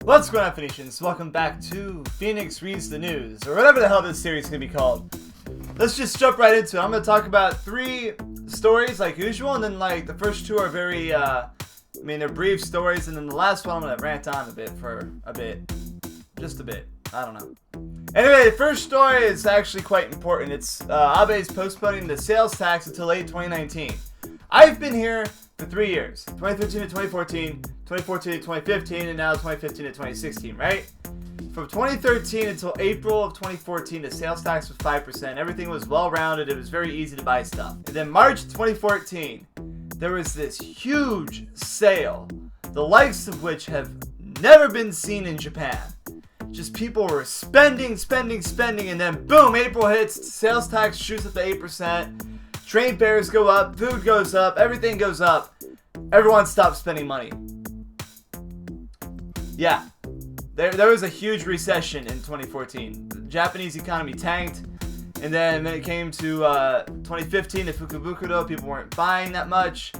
What's going on, Phoenicians? Welcome back to Phoenix Reads the News, or whatever the hell this series is going to be called. Let's just jump right into it. I'm going to talk about 3 stories like usual, and then like the first 2 are very, they're brief stories, and then the last one I'm going to rant on a bit for a bit. Just a bit. I don't know. Anyway, the first story is actually quite important. It's Abe's postponing the sales tax until late 2019. I've been here for 3 years. 2013 to 2014, 2014 to 2015, and now 2015 to 2016, right? From 2013 until April of 2014, the sales tax was 5%. Everything was well-rounded. It was very easy to buy stuff. And then March 2014, there was this huge sale, the likes of which have never been seen in Japan. Just people were spending, and then boom, April hits, sales tax shoots up to 8%. Train fares go up, food goes up, everything goes up. Everyone stops spending money. Yeah, there was a huge recession in 2014. The Japanese economy tanked, and then when it came to 2015, the Fukubukuro, people weren't buying that much,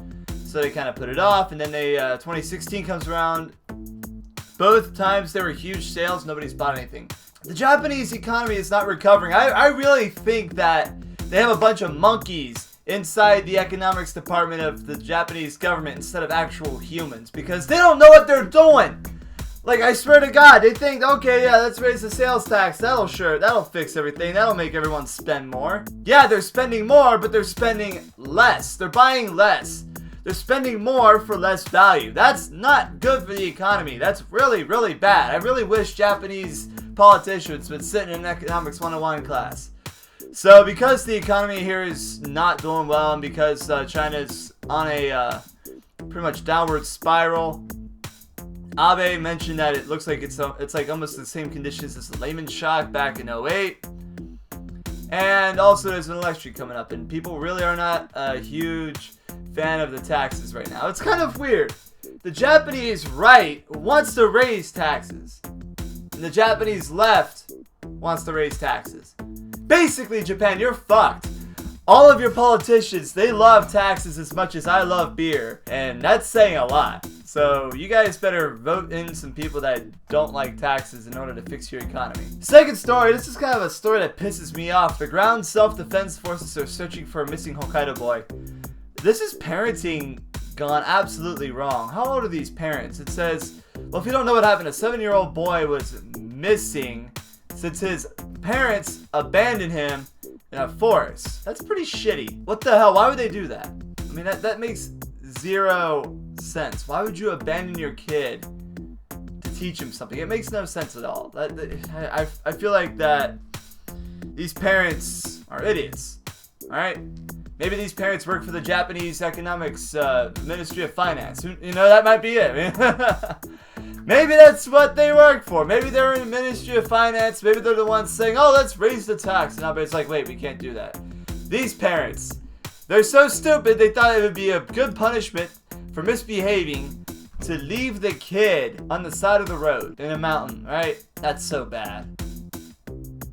so they kind of put it off, and then 2016 comes around. Both times there were huge sales, nobody's bought anything. The Japanese economy is not recovering. I really think that they have a bunch of monkeys inside the economics department of the Japanese government instead of actual humans, because they don't know what they're doing. Like, I swear to God, they think, okay, yeah, let's raise the sales tax. That'll fix everything. That'll make everyone spend more. Yeah, they're spending more, but they're spending less. They're buying less. They're spending more for less value. That's not good for the economy. That's really, really bad. I really wish Japanese politicians would sit in an economics 101 class. So because the economy here is not doing well, and because China's on a pretty much downward spiral, Abe mentioned that it looks like it's like almost the same conditions as the Lehman shock back in 2008. And also there's an election coming up, and people really are not a huge fan of the taxes right now. It's kind of weird. The Japanese right wants to raise taxes, and the Japanese left wants to raise taxes. Basically, Japan, you're fucked. All of your politicians, they love taxes as much as I love beer, and that's saying a lot. So you guys better vote in some people that don't like taxes in order to fix your economy. Second story, this is kind of a story that pisses me off. The ground self-defense forces are searching for a missing Hokkaido boy. This is parenting gone absolutely wrong. How old are these parents? It says, well, if you don't know what happened, a 7-year-old boy was missing since his parents abandoned him in a forest. That's pretty shitty. What the hell? Why would they do that? I mean, that makes 0 sense. Why would you abandon your kid to teach him something? It makes no sense at all. I feel like that these parents are idiots. Alright? Maybe these parents work for the Japanese Economics Ministry of Finance. That might be it. Maybe that's what they work for. Maybe they're in the Ministry of Finance. Maybe they're the ones saying, oh, let's raise the tax. And it's like, wait, we can't do that. These parents, they're so stupid, they thought it would be a good punishment for misbehaving to leave the kid on the side of the road in a mountain, right? That's so bad.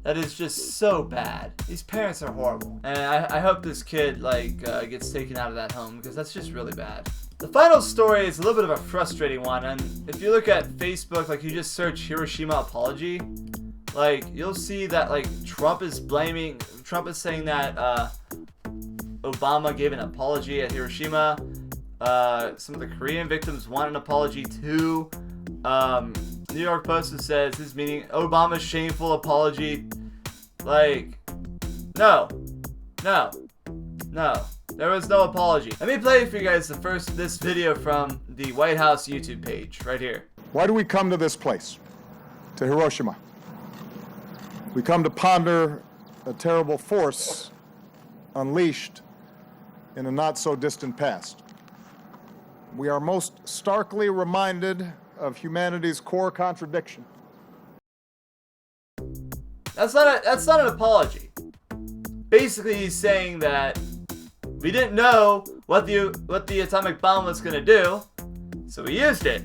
That is just so bad. These parents are horrible. And I hope this kid, gets taken out of that home, because that's just really bad. The final story is a little bit of a frustrating one, and if you look at Facebook, you just search Hiroshima apology, you'll see that, Trump is saying that, Obama gave an apology at Hiroshima. Some of the Korean victims want an apology too. New York Post says his meaning Obama's shameful apology. No. There was no apology. Let me play for you guys this video from the White House YouTube page right here. Why do we come to this place, to Hiroshima? We come to ponder a terrible force unleashed in a not so distant past. We are most starkly reminded of humanity's core contradiction. That's not an apology. Basically, he's saying that we didn't know what the atomic bomb was gonna do, so we used it,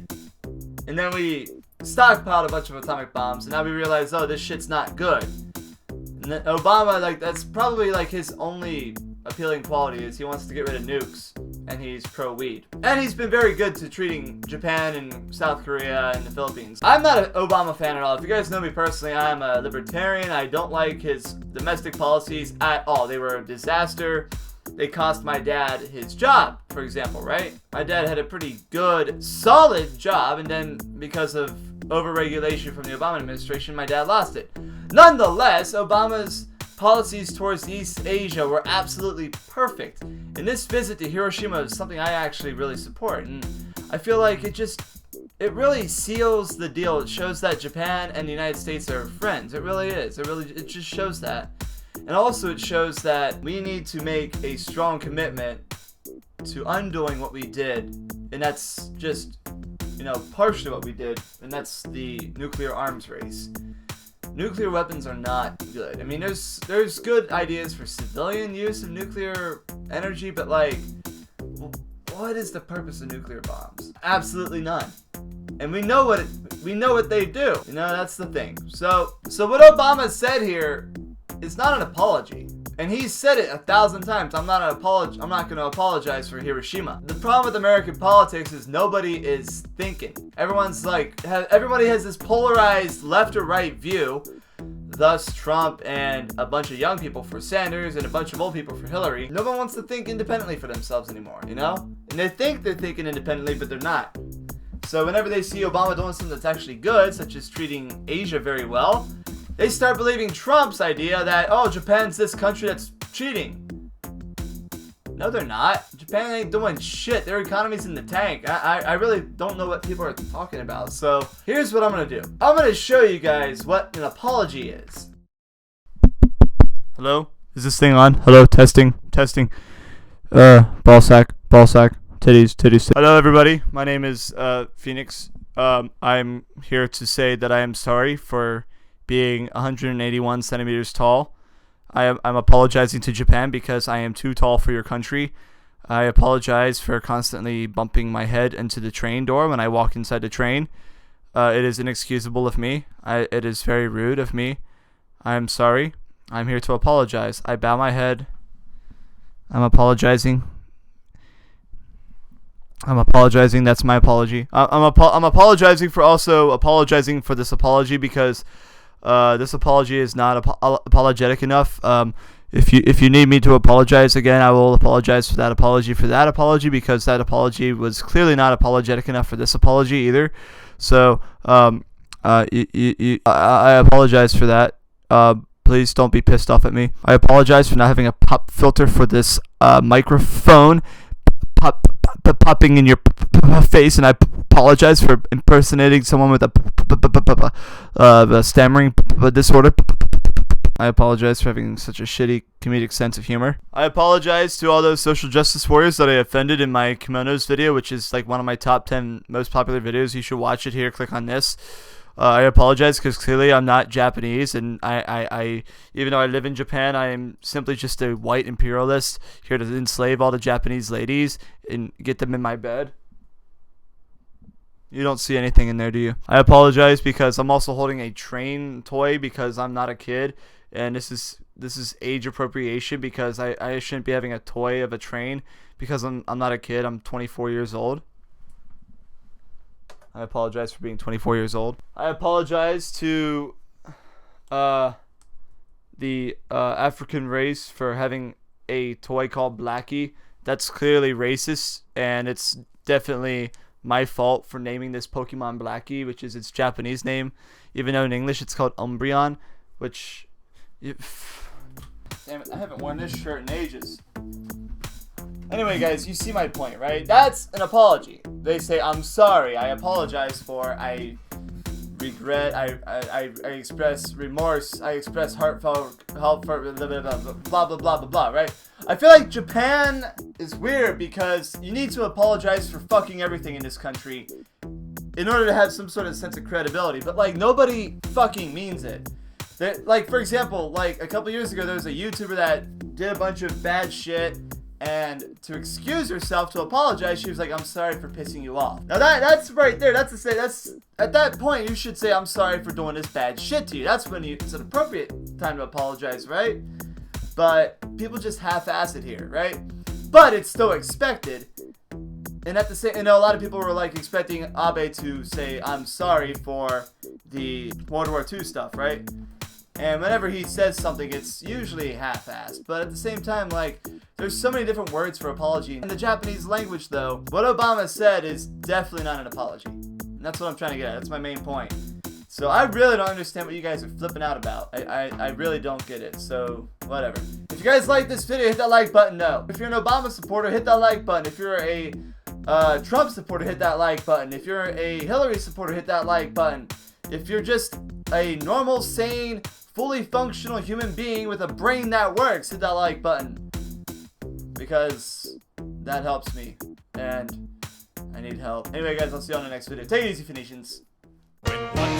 and then we stockpiled a bunch of atomic bombs, and now we realize, oh, this shit's not good. And then Obama, that's probably his only appealing quality is he wants to get rid of nukes, and he's pro-weed. And he's been very good to treating Japan and South Korea and the Philippines. I'm not an Obama fan at all. If you guys know me personally, I'm a libertarian. I don't like his domestic policies at all. They were a disaster. They cost my dad his job, for example, right? My dad had a pretty good, solid job, and then because of overregulation from the Obama administration, my dad lost it. Nonetheless, Obama's policies towards East Asia were absolutely perfect. And this visit to Hiroshima is something I actually really support. And I feel like it really seals the deal. It shows that Japan and the United States are friends. It really is. It just shows that. And also it shows that we need to make a strong commitment to undoing what we did. And that's just, partially what we did. And that's the nuclear arms race. Nuclear weapons are not good. I mean, there's good ideas for civilian use of nuclear energy, but like, what is the purpose of nuclear bombs? Absolutely none. And we know what they do. That's the thing. So what Obama said here is not an apology. And he's said it 1,000 times. I'm not going to apologize for Hiroshima. The problem with American politics is nobody is thinking. Everybody has this polarized left or right view. Thus, Trump and a bunch of young people for Sanders and a bunch of old people for Hillary. No one wants to think independently for themselves anymore, And they think they're thinking independently, but they're not. So whenever they see Obama doing something that's actually good, such as treating Asia very well, they start believing Trump's idea that, Japan's this country that's cheating. No, they're not. Japan ain't doing shit. Their economy's in the tank. I really don't know what people are talking about. So here's what I'm going to do. I'm going to show you guys what an apology is. Hello? Is this thing on? Hello? Testing. Ball sack. Titties. Hello, everybody. My name is Phoenyx. I'm here to say that I am sorry for being 181 centimeters tall. I'm apologizing to Japan because I am too tall for your country. I apologize for constantly bumping my head into the train door when I walk inside the train. It is inexcusable of me. It is very rude of me. I am sorry. I'm here to apologize. I bow my head. I'm apologizing. That's my apology. I'm apologizing for also apologizing for this apology because this apology is not apologetic enough. If you need me to apologize again, I will apologize for that apology because that apology was clearly not apologetic enough for this apology either. So I apologize for that. Please don't be pissed off at me. I apologize for not having a pop filter for this microphone popping in your face, and I apologize for impersonating someone with a stammering disorder. I apologize for having such a shitty comedic sense of humor. I apologize to all those social justice warriors that I offended in my kimonos video, which is like one of my top 10 most popular videos. You should watch it here. Click on this. I apologize because clearly I'm not Japanese, and I even though I live in Japan, I am simply just a white imperialist here to enslave all the Japanese ladies and get them in my bed. You don't see anything in there, do you? I apologize because I'm also holding a train toy because I'm not a kid, and this is age appropriation because I shouldn't be having a toy of a train because I'm not a kid. I'm 24 years old. I apologize for being 24 years old. I apologize to the African race for having a toy called Blackie. That's clearly racist, and it's definitely my fault for naming this Pokemon Blackie, which is its Japanese name, even though in English it's called Umbreon, which... Damn it, I haven't worn this shirt in ages. Anyway, guys, you see my point, right? That's an apology. They say, I'm sorry, I apologize for, I regret, I express remorse, I express heartfelt, blah, blah, blah, blah, right? I feel like Japan is weird because you need to apologize for fucking everything in this country in order to have some sort of sense of credibility. But, like, nobody fucking means it. Like, for example, like, a couple years ago, there was a YouTuber that did a bunch of bad shit, and to excuse herself, to apologize, she was like, I'm sorry for pissing you off. Now that's right there. That's at that point you should say, I'm sorry for doing this bad shit to you. That's when it's an appropriate time to apologize, right? but people just half-ass it here, right? But it's still expected. And at the same, a lot of people were like expecting Abe to say, "I'm sorry for the World War II stuff," right? And whenever he says something, it's usually half-assed. But at the same time, like, there's so many different words for apology. In the Japanese language, though, what Obama said is definitely not an apology. And that's what I'm trying to get at. That's my main point. So I really don't understand what you guys are flipping out about. I really don't get it. So, whatever. If you guys like this video, hit that like button now. If you're an Obama supporter, hit that like button. If you're a Trump supporter, hit that like button. If you're a Hillary supporter, hit that like button. If you're just a normal, sane, fully functional human being with a brain that works, hit that like button. Because that helps me. And I need help. Anyway, guys, I'll see you on the next video. Take it easy, Phoenicians. When one